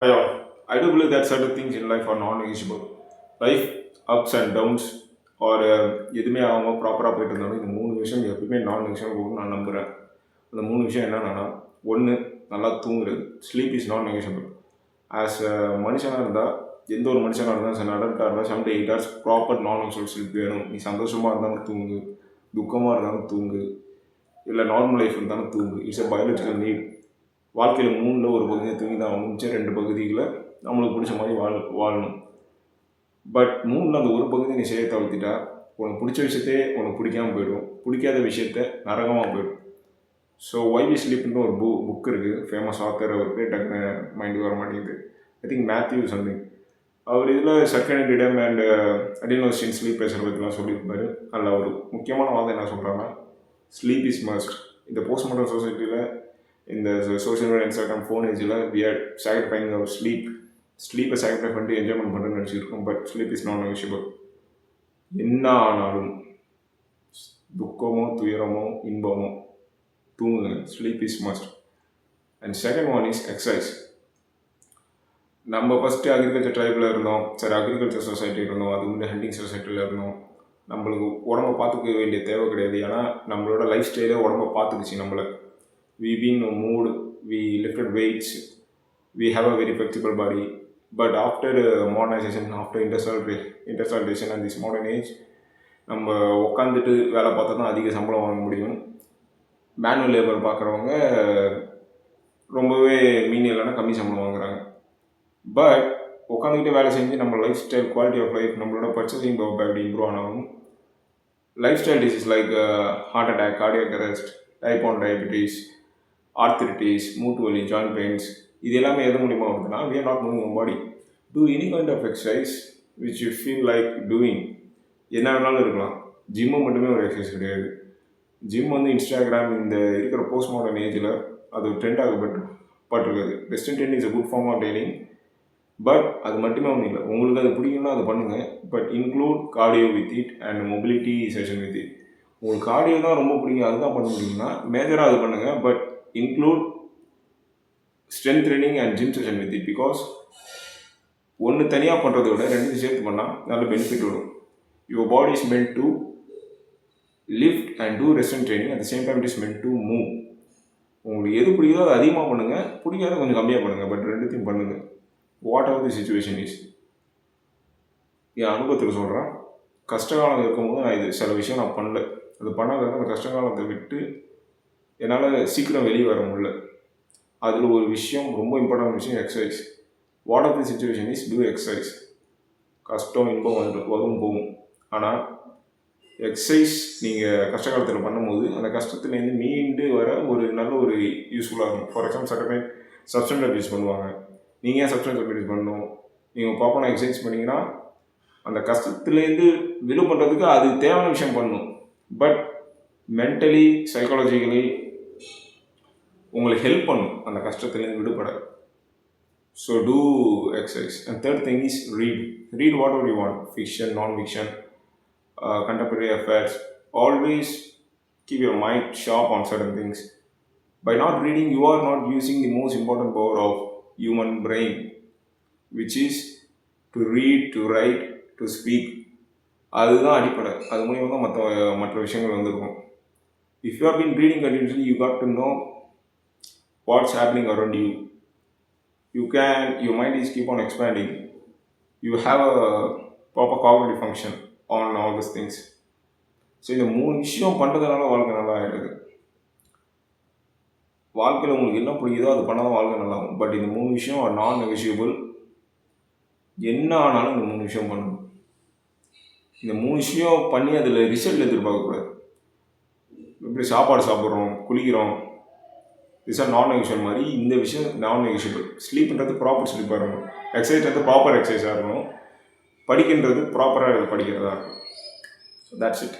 Yeah, I do believe that certain things in life are non-negotiable. Life ups and downs or எதுவுமே ஆகாமல் ப்ராப்பராக போயிட்டு இருந்தாலும் இந்த மூணு விஷயம் எப்பவுமே நான் நெகோஷியபிள் நான் நம்புகிறேன். அந்த மூணு விஷயம் என்னென்னா, ஒன்று நல்லா தூங்குறது. ஸ்லீப் இஸ் நான் நெகோஷியபிள். ஆஸ் அ மனுஷனாக இருந்தால், எந்த ஒரு மனுஷனாக இருந்தால் சரி அடல்ட்டாக இருந்தால் 7 to 8 hours ப்ராப்பர் நான் நெகோஷியபிள் ஸ்லீப் வேணும். நீ சந்தோஷமாக இருந்தாலும் தூங்கு, துக்கமாக இருந்தாலும் தூங்கு, இல்லை நார்மல் லைஃப் இருந்தாலும் தூங்கு. It's a biological need. வாழ்க்கையில் மூணில் ஒரு பகுதியை தூங்கி தான் மிச்சம் 2 பகுதிகளை நம்மளுக்கு பிடிச்ச மாதிரி வாழணும். பட் மூணில் அந்த ஒரு பகுதியை நீ செய்ய தவிர்த்திட்டா உனக்கு பிடிச்ச விஷயத்தே உனக்கு பிடிக்காமல் போயிடும், பிடிக்காத விஷயத்த நரகமாக போயிடும். ஸோ ஒய் வி ஸ்லீப்னு ஒரு புக் இருக்குது, ஃபேமஸ் ஆத்தர். அவர் பேர் டக்குன்னு மைண்டுக்கு வர மாட்டேங்குது. I think Matthew something. அவர் இதில் circadian rhythm and adenosine sleep pressure பற்றிலாம் சொல்லியிருப்பார். அதில் ஒரு முக்கியமான வாதம் என்ன சொல்கிறாங்கன்னா, ஸ்லீப் இஸ் மஸ்ட். இந்த போஸ்ட்மார்ட்டம் சொசைட்டியில், இந்த சோஷியல் மீடியா இன்ஸ்டாகிராம் ஃபோன் ஏஜில் வி ஆர் சாக்ரிஃபைங் அவர் ஸ்லீப்பை சாக்ரிஃபை பண்ணிட்டு என்ஜாய்மெண்ட் பண்ணுறேன்னு நினச்சிருக்கோம். But sleep is not negotiable. என்ன ஆனாலும் துக்கமோ துயரமோ இன்பமோ தூங்குங்க. Sleep is must. And second one is exercise. நம்ம ஃபஸ்ட்டு அக்ரிகல்ச்சர் ட்ரைபில் இருந்தோம், சரி அக்ரிகல்ச்சர் சொசைட்டி இருந்தோம், அது முன்னாடி ஹண்டிங் சொசைட்டியில் இருந்தோம். நம்மளுக்கு உடம்பை பார்த்துக்க வேண்டிய தேவை கிடையாது. ஏன்னா நம்மளோட லைஃப் ஸ்டைலே உடம்பை பார்த்துக்குச்சு நம்மளை. we been moved, we lifted weights, we have a very flexible body. But after modernization, after industrialization and this modern age, நம்ம உட்காந்துட்டு வேலை பார்த்தா தான் அதிக சம்பளம் வாங்க முடியும். மேனுவல் லேபர் பார்க்குறவங்க ரொம்பவே மீனியலான கம்மி சம்பளம் வாங்குறாங்க. பட் உட்காந்துக்கிட்டே வேலை செஞ்சு நம்ம lifestyle, quality of life, நம்மளோட பர்ச்சேசிங் பவர் எப்படி இம்ப்ரூவ் ஆனாலும் lifestyle disease like heart attack, cardiac arrest, type 1 diabetes, arthritis, மூட்டு வலி, ஜாயிண்ட் பெயின்ஸ், இது எல்லாமே எது மூலிமா வருதுன்னா, we are not moving our body. Do any kind of exercise which you feel like doing. என்ன வேணாலும் இருக்கலாம். ஜிம்மு மட்டுமே ஒரு எக்ஸசைஸ் கிடையாது. ஜிம் வந்து இன்ஸ்டாகிராம் இந்த இருக்கிற போஸ்ட் மாடர்ன் ஏஜில் அது ட்ரெண்ட் ஆகப்பட்டிருக்குது. Western trend is a good form of training. But அது மட்டுமே ஒன்றும் இல்லை. உங்களுக்கு அது பிடிக்கும்னா அது பண்ணுங்கள். But include cardio with it and mobility session with it. உங்களுக்கு கார்டியோ தான் ரொம்ப பிடிக்கும், அதுதான் பண்ண முடியும்னா மேஜராக அது பண்ணுங்கள். But include strength training and gym session with it, because ஒன்று தனியாக பண்ணுறதை விட ரெண்டு சேர்த்து பண்ணால் நல்ல பெனிஃபிட் வரும். Your body is meant to lift and do resistant training. At the same time it is meant to move. உங்களுக்கு எது பிடிக்குதோ அது அதிகமாக பண்ணுங்கள், பிடிக்காத கொஞ்சம் கம்மியாக பண்ணுங்கள். பட் ரெண்டுத்தையும் பண்ணுங்கள். Whatever the situation is. என் அனுபவத்தில் சொல்கிறேன். கஷ்டகாலம் இருக்கும்போது நான் இது சில விஷயம் நான் பண்ணல. அது பண்ணாத அந்த கஷ்டகாலத்தை விட்டு என்னால் சீக்கிரம் வெளியே வர முடியல. அதில் ஒரு விஷயம், ரொம்ப இம்பார்ட்டன்ட் விஷயம், exercise. Whatever the situation is do exercise. கஷ்டம் இன்பம் வரும் போகும். ஆனால் எக்ஸசைஸ் நீங்கள் கஷ்ட காலத்தில் பண்ணும்போது அந்த கஷ்டத்துலேருந்து மீண்டு வர ஒரு நல்ல ஒரு யூஸ்ஃபுல்லாக இருக்கும். For example certain substance abuse பண்ணுவாங்க. நீங்கள் ஏன் சப்ஸ்டன்ஸ் அப்யூஸ் பண்ணணும்? நீங்கள் ப்ராப்பராக எக்ஸசைஸ் பண்ணிங்கன்னா அந்த கஷ்டத்துலேருந்து விடு பண்ணுறதுக்கு அது தேவையான விஷயம் பண்ணணும். பட் மென்டலி, சைக்காலஜிக்கலி உங்களுக்கு ஹெல்ப் பண்ணும் அந்த கஷ்டத்துலேருந்து விடுபட. So do exercise. And third thing is read whatever you want. Fiction, non fiction, contemporary affairs. Always keep your mind sharp on certain things. By not reading, you are not using the most important power of human brain, which is to read, to write, to speak. அதுதான் அடிப்படை. அது மூலியமாக தான் மற்ற விஷயங்கள் வந்திருக்கும். If you have been reading continuously, you got to know what's happening around you. Your mind is keep on expanding. You have a proper cognitive function on all these things. So இந்த மூணு விஷயம் பண்ணுறதுனால வாழ்க்கை நல்லா ஆகிடுது. வாழ்க்கையில் உங்களுக்கு என்ன பிடிக்குதோ அது பண்ணால் தான் வாழ்க்கை நல்லாகும். பட் இந்த மூணு விஷயம் நான் நெகோஷியபிள். என்ன ஆனாலும் இந்த மூணு விஷயம் பண்ணணும். இந்த மூணு விஷயம் பண்ணி அதில் ரிசல்ட் எதிர்பார்க்கக்கூடாது. எப்படி சாப்பாடு சாப்பிட்றோம், குளிக்கிறோம், திஸ் ஆர் நான் நெகோஷியபிள் மாதிரி இந்த விஷயம் நான் நெகோஷியபிள். ஸ்லீப்ன்றது ப்ராப்பர் ஸ்லீப்பாக இருக்கணும். எக்ஸசைஸ்ன்றது ப்ராப்பர் எக்ஸசைஸாக இருக்கணும். படிக்கின்றது ப்ராப்பராக படிக்கிறதா இருக்கும். So that's it.